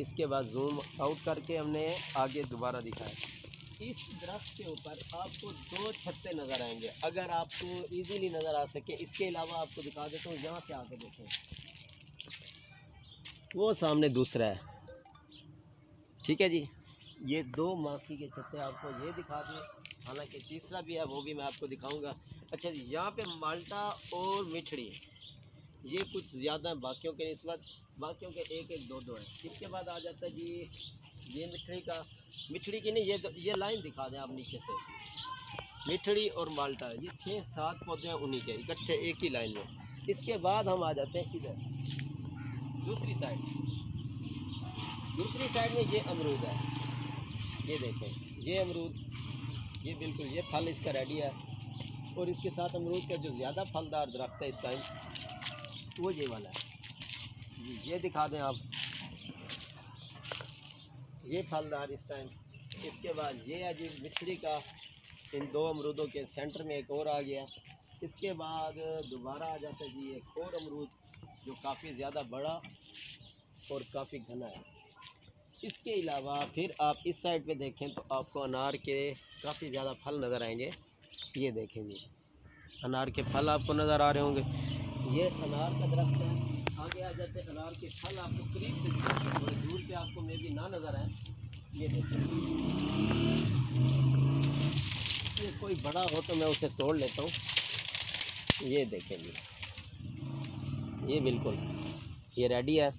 इसके बाद zoom out करके हमने आगे दोबारा दिखाया। इस दरख्त के ऊपर आपको 2 छत्ते नज़र आएंगे, अगर आपको इजीली नज़र आ सके। इसके अलावा आपको दिखा देता हूँ, यहाँ से आके देखें, वो सामने दूसरा है, ठीक है जी। ये 2 माखी के छत्ते आपको ये दिखा दिए, हालांकि तीसरा भी है, वो भी मैं आपको दिखाऊंगा। अच्छा जी, यहाँ पे माल्टा और मिठड़ी ये कुछ ज़्यादा बाकियों के निस्बत, बाकियों के 1-1, 2-2 है। इसके बाद आ जाता है जी ये मिठड़ी की नहीं, ये लाइन दिखा दें आप नीचे से, मिठड़ी और माल्टा, ये 6-7 पौधे हैं उन्हीं के इकट्ठे एक ही लाइन में। इसके बाद हम आ जाते हैं इधर दूसरी साइड में, ये अमरूद है, ये देखें, ये अमरूद, ये बिल्कुल ये फल इसका रेडी है। और इसके साथ अमरूद का जो ज़्यादा फलदार दरख्त है इस टाइम वो ये वाला है, ये दिखा दें आप, ये फलदार इस टाइम। इसके बाद ये है जी मिस्री का, इन 2 अमरूदों के सेंटर में एक और आ गया। इसके बाद दोबारा आ जाता है जी एक और अमरूद जो काफ़ी ज़्यादा बड़ा और काफ़ी घना है। इसके अलावा फिर आप इस साइड पे देखें तो आपको अनार के काफ़ी ज़्यादा फल नज़र आएंगे। ये देखें जी, अनार के फल आपको नज़र आ रहे होंगे, ये अनार का दरख्त है। आगे आ जाते हैं, अनार के फल आपको करीब से दिखाते हैं, थोड़ी दूर से आपको मे भी ना नज़र आए। ये देखें, ये कोई बड़ा हो तो मैं उसे तोड़ लेता हूँ। ये देखें जी, ये बिल्कुल ये रेडी है।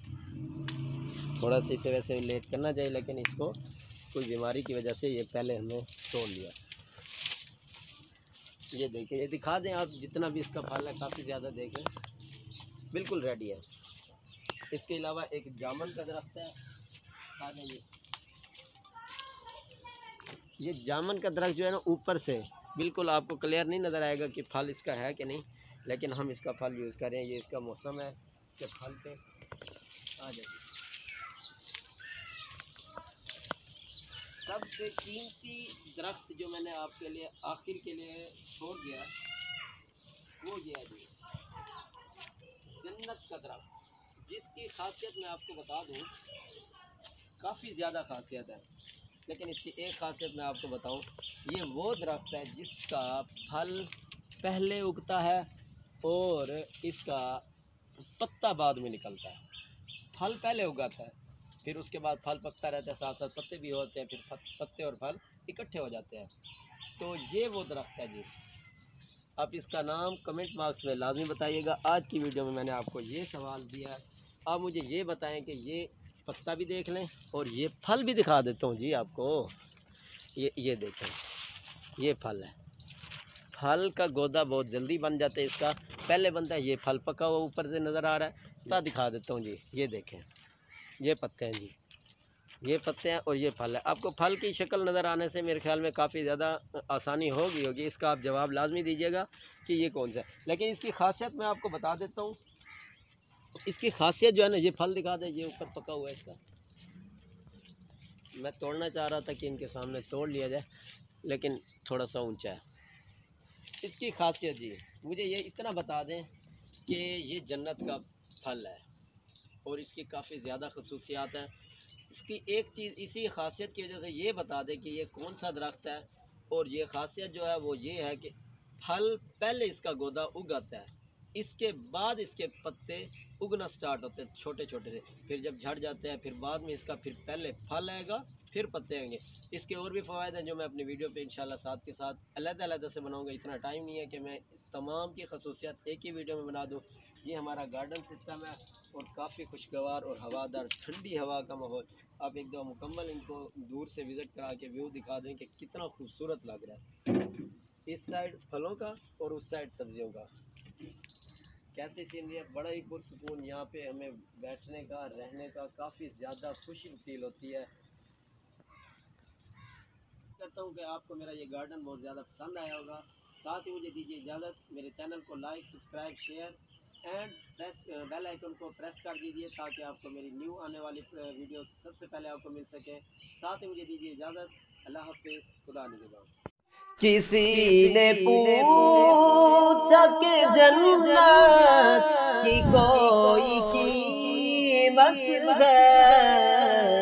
थोड़ा सा इसे वैसे लेट करना चाहिए, लेकिन इसको कोई बीमारी की वजह से ये पहले हमने तोड़ लिया। ये देखें, ये दिखा दें आप, जितना भी इसका फल है काफ़ी ज़्यादा देखें, बिल्कुल रेडी है। इसके अलावा एक जामुन का दरख्त है, खा देंगे। ये जामुन का दरख्त जो है ना, ऊपर से बिल्कुल आपको क्लियर नहीं नज़र आएगा कि फल इसका है कि नहीं, लेकिन हम इसका फल यूज़ करें। ये इसका मौसम है कि फल पे आ जाए। सबसे कीमती दरख्त जो मैंने आपके लिए आखिर के लिए छोड़ दिया वो ये है जी, जन्नत का दरख्त, जिसकी खासियत मैं आपको बता दूं, काफ़ी ज़्यादा खासियत है। लेकिन इसकी एक खासियत मैं आपको बताऊं, ये वो दरख्त है जिसका फल पहले उगता है और इसका पत्ता बाद में निकलता है। फल पहले उगाता है, फिर उसके बाद फल पकता रहता है, साथ साथ पत्ते भी होते हैं, फिर पत्ते और फल इकट्ठे हो जाते हैं। तो ये वो दरख्त है जी। आप इसका नाम कमेंट बॉक्स में लाजमी बताइएगा। आज की वीडियो में मैंने आपको ये सवाल दिया है, आप मुझे ये बताएं कि ये पत्ता भी देख लें और ये फल भी दिखा देता हूँ जी आपको। ये देखें, ये फल है, फल का गोदा बहुत जल्दी बन जाता है इसका, पहले बनता है। ये फल पका हुआ ऊपर से नज़र आ रहा है, पत्ता दिखा देता हूँ जी। ये देखें, ये पत्ते हैं जी, ये पत्ते हैं और ये फल है। आपको फल की शक्ल नज़र आने से मेरे ख्याल में काफ़ी ज़्यादा आसानी होगी। इसका आप जवाब लाजमी दीजिएगा कि ये कौन सा है। लेकिन इसकी खासियत मैं आपको बता देता हूँ। इसकी खासियत जो है ना, ये फल दिखा दे, ये ऊपर पका हुआ है इसका। मैं तोड़ना चाह रहा था कि इनके सामने तोड़ लिया जाए, लेकिन थोड़ा सा ऊंचा है। इसकी खासियत जी, मुझे ये इतना बता दें कि ये जन्नत का फल है और इसकी काफ़ी ज़्यादा खसूसियात हैं। इसकी एक चीज़, इसी खासियत की वजह से ये बता दें कि ये कौन सा दरख्त है। और ये खासियत जो है वो ये है कि फल पहले इसका गोदा उग आता है, इसके बाद इसके पत्ते उगना स्टार्ट होते हैं छोटे छोटे से, फिर जब झड़ जाते हैं फिर बाद में इसका फिर पहले फल आएगा फिर पत्ते आएंगे। इसके और भी फ़वाइद हैं जो मैं अपनी वीडियो पे इंशाल्लाह साथ के साथ अलग-अलग से बनाऊंगा। इतना टाइम नहीं है कि मैं तमाम की खसूसियात एक ही वीडियो में बना दूँ। ये हमारा गार्डन सिस्टम है और काफ़ी खुशगवार और हवादार ठंडी हवा का माहौल। आप एक दो मुकम्मल इनको दूर से विज़िट करा के व्यू दिखा दें कि कितना खूबसूरत लग रहा है। इस साइड फलों का और उस साइड सब्जियों का, कैसी सीनरी है, बड़ा ही पुरसुकून। यहाँ पे हमें बैठने का, रहने का काफ़ी ज़्यादा खुशी फील होती है। करता हूँ कि आपको मेरा ये गार्डन बहुत ज़्यादा पसंद आया होगा। साथ ही मुझे दीजिए इजाज़त, मेरे चैनल को like, subscribe, share and bell icon को प्रेस कर दीजिए ताकि आपको मेरी न्यू आने वाली वीडियो सबसे पहले आपको मिल सके। साथ ही मुझे दीजिए इजाज़त, अल्लाह हाफिज़, खुदा निगहबान। किसी ने पूछा कि जन्नत की कोई कीमत है,